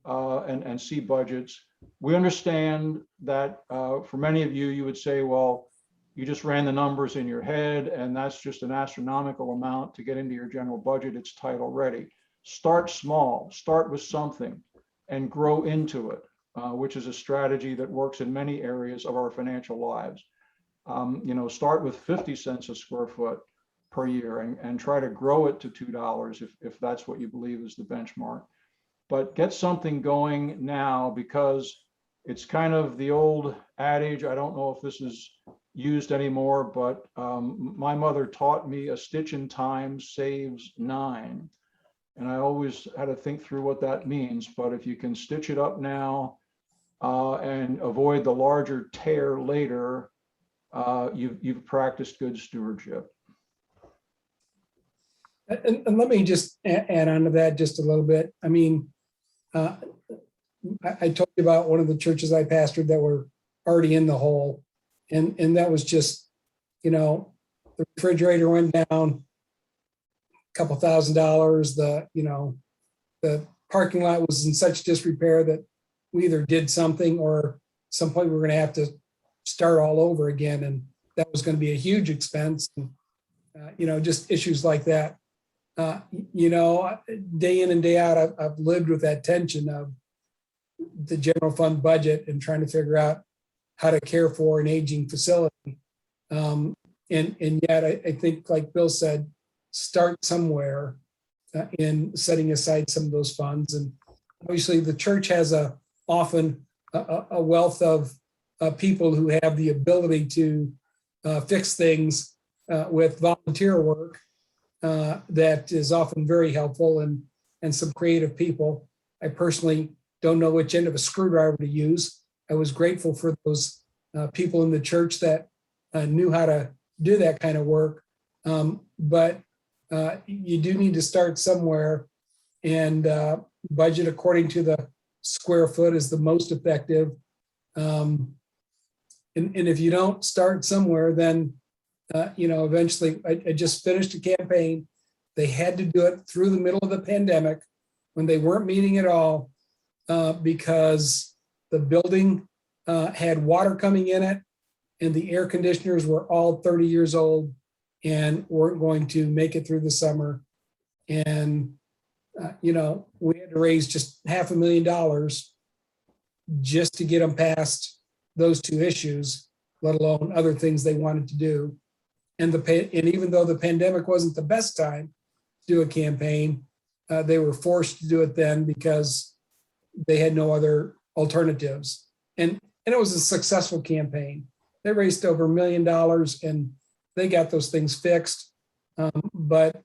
and see budgets. We understand that for many of you, you would say, well, you just ran the numbers in your head, and that's just an astronomical amount to get into your general budget. It's tight already. Start small, start with something and grow into it, which is a strategy that works in many areas of our financial lives. Start with 50 cents a square foot per year and try to grow it to $2 if that's what you believe is the benchmark. But get something going now, because it's kind of the old adage. I don't know if this is used anymore, but my mother taught me a stitch in time saves 9. And I always had to think through what that means. But if you can stitch it up now and avoid the larger tear later, you've practiced good stewardship. And let me just add on to that just a little bit. I mean, I told you about one of the churches I pastored that were already in the hole. And that was just, the refrigerator went down a couple $1,000. The parking lot was in such disrepair that we either did something or some point we were going to have to start all over again. And that was going to be a huge expense. And, just issues like that. Day in and day out, I've lived with that tension of the general fund budget and trying to figure out how to care for an aging facility. And yet I think, like Bill said, start somewhere in setting aside some of those funds. And obviously the church has often a wealth of people who have the ability to fix things with volunteer work that is often very helpful, and some creative people. I personally don't know which end of a screwdriver to use. I was grateful for those people in the church that knew how to do that kind of work. But you do need to start somewhere, and budget according to the square foot is the most effective. And if you don't start somewhere, then eventually, I just finished a campaign. They had to do it through the middle of the pandemic when they weren't meeting at all because the building had water coming in it, and the air conditioners were all 30 years old and weren't going to make it through the summer. And, we had to raise just $500,000 just to get them past those two issues, let alone other things they wanted to do. And even though the pandemic wasn't the best time to do a campaign, they were forced to do it then because they had no other alternatives. And it was a successful campaign. They raised over $1 million and they got those things fixed. But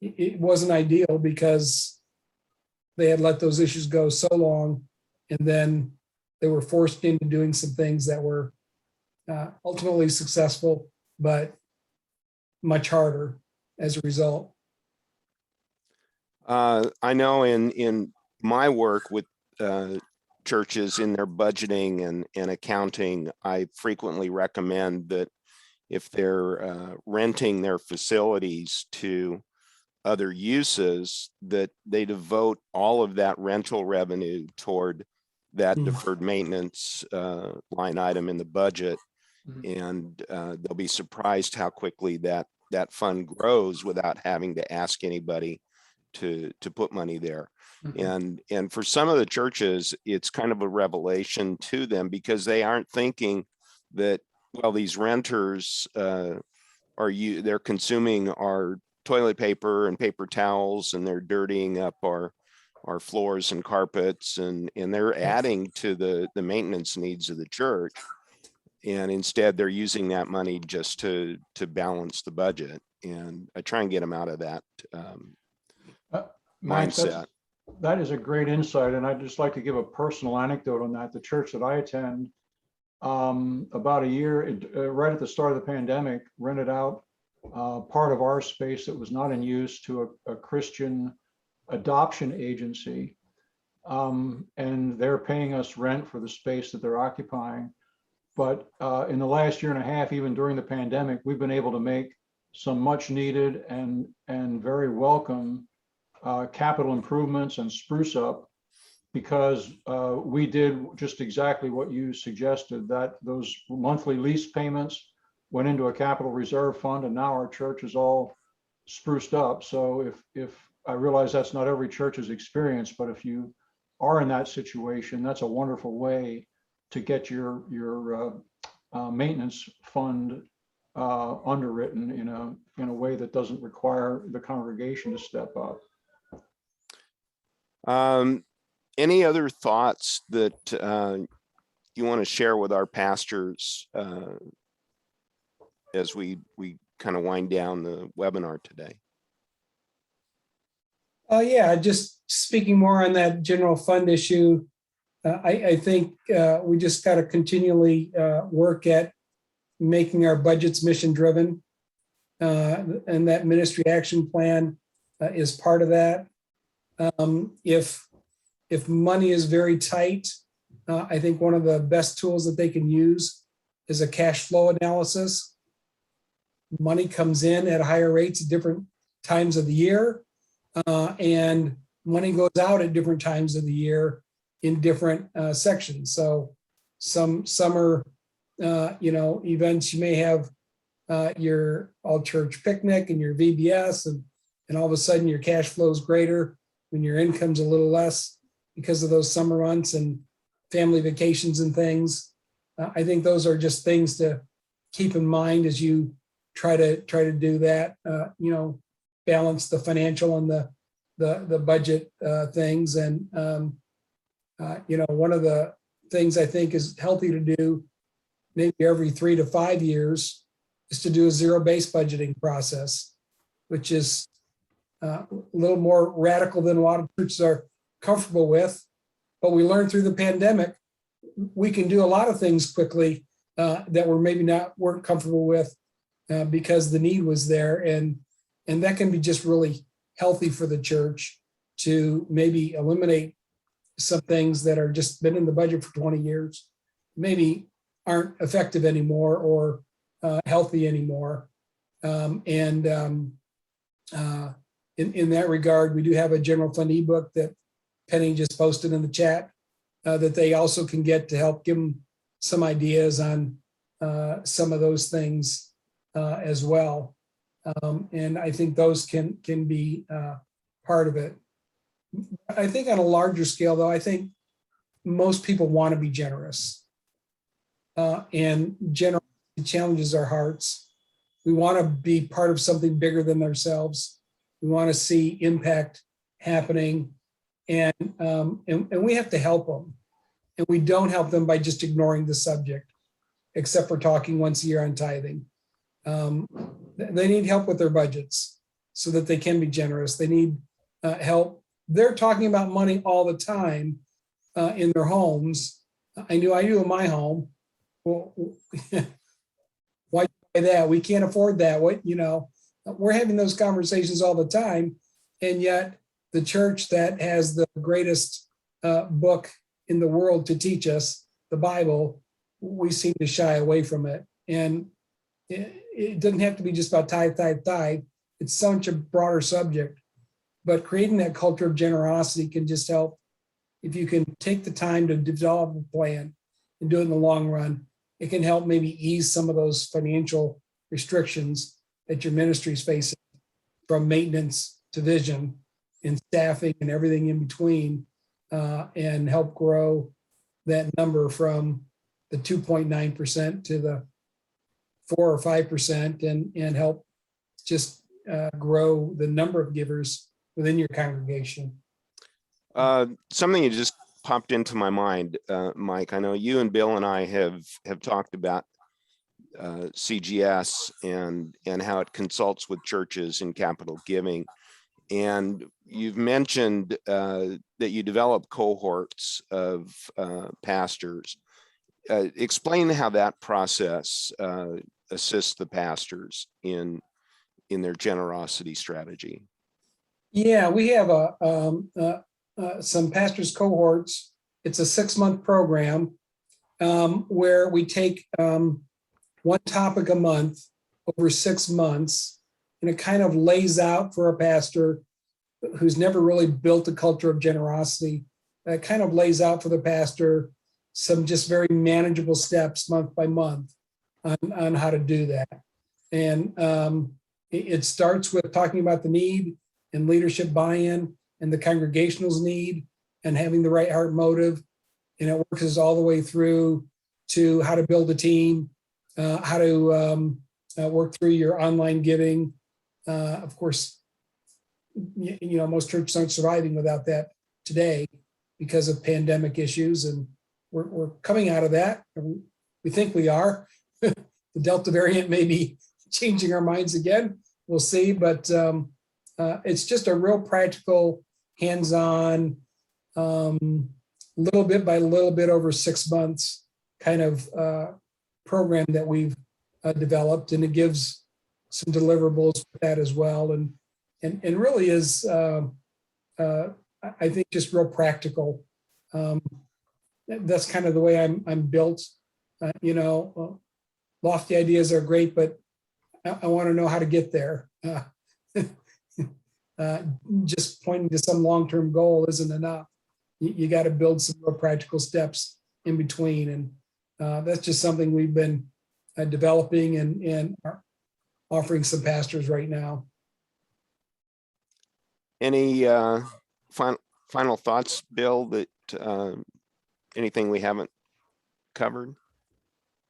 it wasn't ideal because they had let those issues go so long, and then they were forced into doing some things that were ultimately successful, but much harder as a result. I know in my work with churches in their budgeting and accounting, I frequently recommend that if they're renting their facilities to other uses, that they devote all of that rental revenue toward that deferred maintenance line item in the budget. And they'll be surprised how quickly that fund grows without having to ask anybody to put money there. And for some of the churches, it's kind of a revelation to them, because they aren't thinking that, well, these renters they're consuming our toilet paper and paper towels, and they're dirtying up our floors and carpets, and they're adding to the maintenance needs of the church. And instead they're using that money just to balance the budget. And I try and get them out of that Max, mindset. that is a great insight. And I'd just like to give a personal anecdote on that. The church that I attend, about a year, right at the start of the pandemic, rented out part of our space that was not in use to a Christian adoption agency. And they're paying us rent for the space that they're occupying. But in the last year and a half, even during the pandemic, we've been able to make some much needed and very welcome capital improvements and spruce up, because we did just exactly what you suggested, that those monthly lease payments went into a capital reserve fund, and now our church is all spruced up. So if I realize that's not every church's experience, but if you are in that situation, that's a wonderful way to get your maintenance fund underwritten in a way that doesn't require the congregation to step up. Any other thoughts that you want to share with our pastors as we kind of wind down the webinar today? Yeah, just speaking more on that general fund issue, I think we just got to continually work at making our budgets mission driven, and that ministry action plan is part of that. If money is very tight, I think one of the best tools that they can use is a cash flow analysis. Money comes in at higher rates at different times of the year, and money goes out at different times of the year in different sections. So some summer, events, you may have your all church picnic and your VBS, and all of a sudden your cash flow is greater when your income's a little less because of those summer months and family vacations and things. I think those are just things to keep in mind as you try to do that. Balance the financial and the budget things. And one of the things I think is healthy to do, maybe every 3 to 5 years, is to do a zero-based budgeting process, which is a little more radical than a lot of churches are comfortable with. But we learned through the pandemic, we can do a lot of things quickly that weren't comfortable with because the need was there. And that can be just really healthy for the church to maybe eliminate some things that are just been in the budget for 20 years, maybe aren't effective anymore or healthy anymore. In that regard, we do have a general fund ebook that Penny just posted in the chat that they also can get to help give them some ideas on some of those things as well. And I think those can be part of it. I think on a larger scale, though, I think most people want to be generous. And generosity challenges our hearts. We want to be part of something bigger than ourselves. We want to see impact happening, and we have to help them. And we don't help them by just ignoring the subject, except for talking once a year on tithing. They need help with their budgets so that they can be generous. They need help. They're talking about money all the time in their homes. I do in my home. Well, why buy that? We can't afford that. We're having those conversations all the time. And yet the church that has the greatest book in the world to teach us, the Bible, we seem to shy away from it. And it doesn't have to be just about tithe. It's such a broader subject. but creating that culture of generosity can just help. If you can take the time to develop a plan and do it in the long run, it can help maybe ease some of those financial restrictions that your ministry is facing, from maintenance to vision and staffing and everything in between, and help grow that number from the 2.9% to the 4 or 5%, and help just grow the number of givers within your congregation. Something that just popped into my mind, Mike. I know you and Bill and I have talked about CGS and how it consults with churches in capital giving. And you've mentioned that you develop cohorts of pastors. Explain how that process assists the pastors in their generosity strategy. Yeah, we have some pastors cohorts. It's a 6-month program where we take one topic a month over 6 months, and it kind of lays out for a pastor who's never really built a culture of generosity. It kind of lays out for the pastor some just very manageable steps month by month on how to do that. And it starts with talking about the need and leadership buy-in and the congregational's need and having the right heart motive. And it works us all the way through to how to build a team, how to work through your online giving. Of course, most churches aren't surviving without that today because of pandemic issues, and we're coming out of that. We think we are. The Delta variant may be changing our minds again. We'll see, but it's just a real practical, hands-on, little bit by little bit over 6 months kind of program that we've developed, and it gives some deliverables with that as well, and really is I think just real practical. That's kind of the way I'm built. Lofty ideas are great, but I want to know how to get there. Just pointing to some long-term goal isn't enough. You got to build some real practical steps in between, and that's just something we've been developing and are offering some pastors right now. Any Final thoughts, Bill, that anything we haven't covered?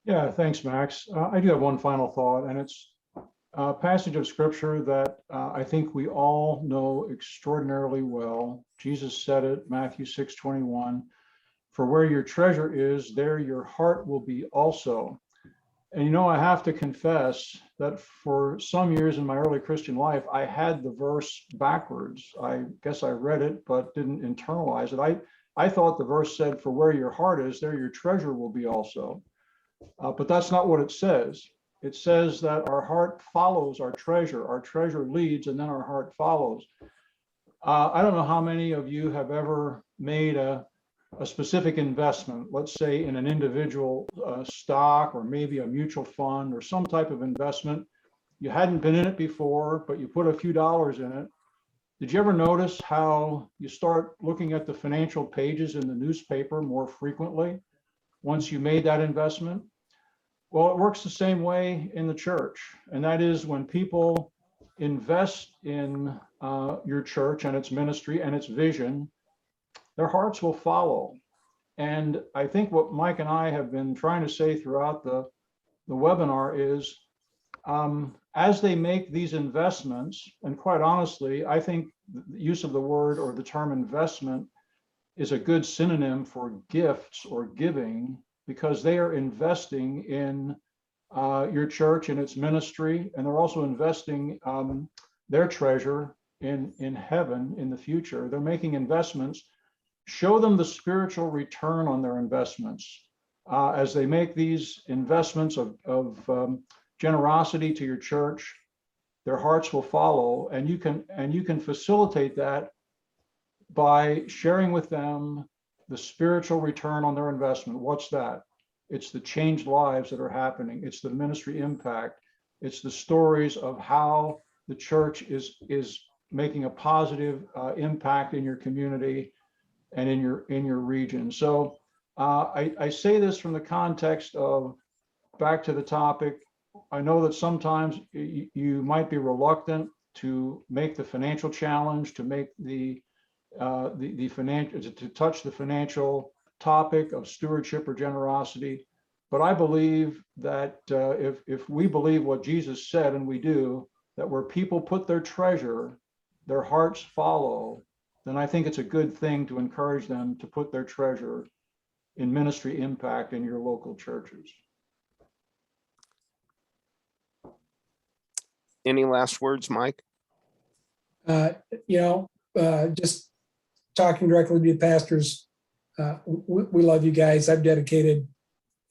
Yeah, thanks, Max. I do have one final thought, and it's a passage of scripture that I think we all know extraordinarily well. Jesus said it, Matthew 6:21, "For where your treasure is, there your heart will be also." And I have to confess that for some years in my early Christian life, I had the verse backwards. I guess I read it, but didn't internalize it. I thought the verse said, "For where your heart is, there your treasure will be also." But that's not what it says. It says that our heart follows our treasure leads, and then our heart follows. I don't know how many of you have ever made a specific investment, let's say in an individual stock or maybe a mutual fund or some type of investment. You hadn't been in it before, but you put a few dollars in it. Did you ever notice how you start looking at the financial pages in the newspaper more frequently once you made that investment? Well, it works the same way in the church, and that is when people invest in your church and its ministry and its vision, their hearts will follow. And I think what Mike and I have been trying to say throughout the webinar is, as they make these investments, and quite honestly, I think the use of the word or the term investment is a good synonym for gifts or giving, because they are investing in your church and its ministry, and they're also investing their treasure in heaven in the future. They're making investments. Show them the spiritual return on their investments. As they make these investments of generosity to your church, their hearts will follow, and you can facilitate that by sharing with them the spiritual return on their investment. What's that? It's the changed lives that are happening. It's the ministry impact. It's the stories of how the church is making a positive impact in your community and in your region. So I say this from the context of, back to the topic, I know that sometimes you might be reluctant to make the financial challenge, to make the financial, to touch the financial topic of stewardship or generosity. But I believe that if we believe what Jesus said, and we do, that where people put their treasure, their hearts follow, then I think it's a good thing to encourage them to put their treasure in ministry impact in your local churches. Any last words, Mike? Just talking directly to the pastors, we love you guys. I've dedicated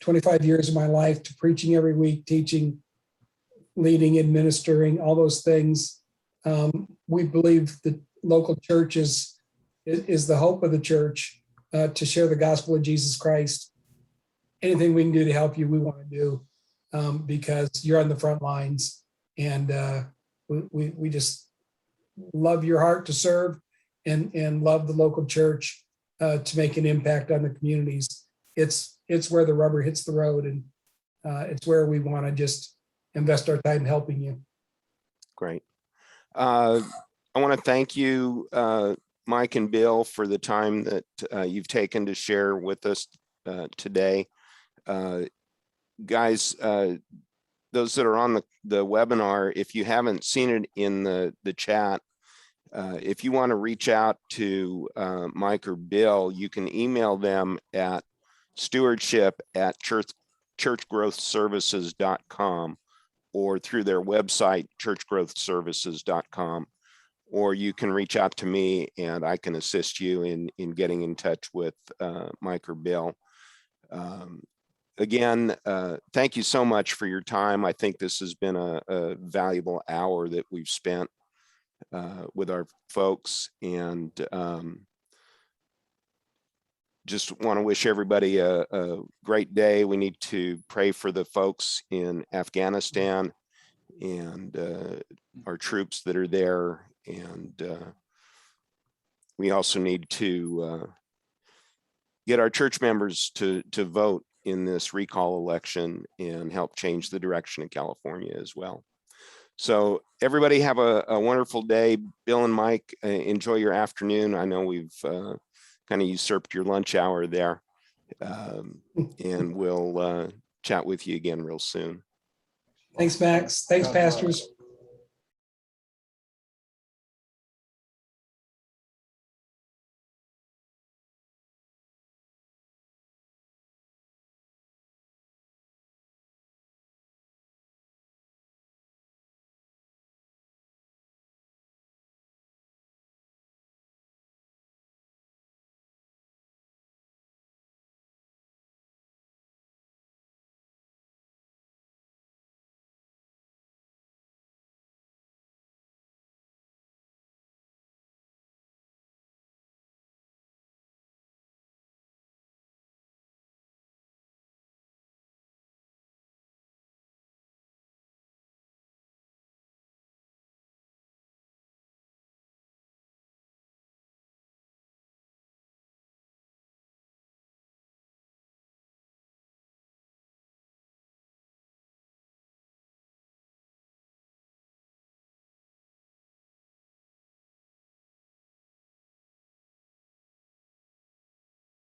25 years of my life to preaching every week, teaching, leading, administering, all those things. We believe the local church is the hope of the church, to share the gospel of Jesus Christ. Anything we can do to help you, we want to do, because you're on the front lines, and we just love your heart to serve, and love the local church to make an impact on the communities. It's where the rubber hits the road, and it's where we want to just invest our time helping you. Great. I want to thank you, Mike and Bill, for the time that you've taken to share with us today. Guys, those that are on the webinar, if you haven't seen it in the chat, if you want to reach out to Mike or Bill, you can email them at stewardship@churchgrowthservices.com, or through their website, churchgrowthservices.com. Or you can reach out to me and I can assist you in getting in touch with Mike or Bill. Again, thank you so much for your time. I think this has been a valuable hour that we've spent with our folks, and just want to wish everybody a great day. We need to pray for the folks in Afghanistan and our troops that are there. And we also need to get our church members to vote in this recall election and help change the direction of California as well. So everybody have a wonderful day. Bill and Mike, enjoy your afternoon. I know we've kind of usurped your lunch hour there, and we'll chat with you again real soon. Thanks, Max. Thanks, pastors.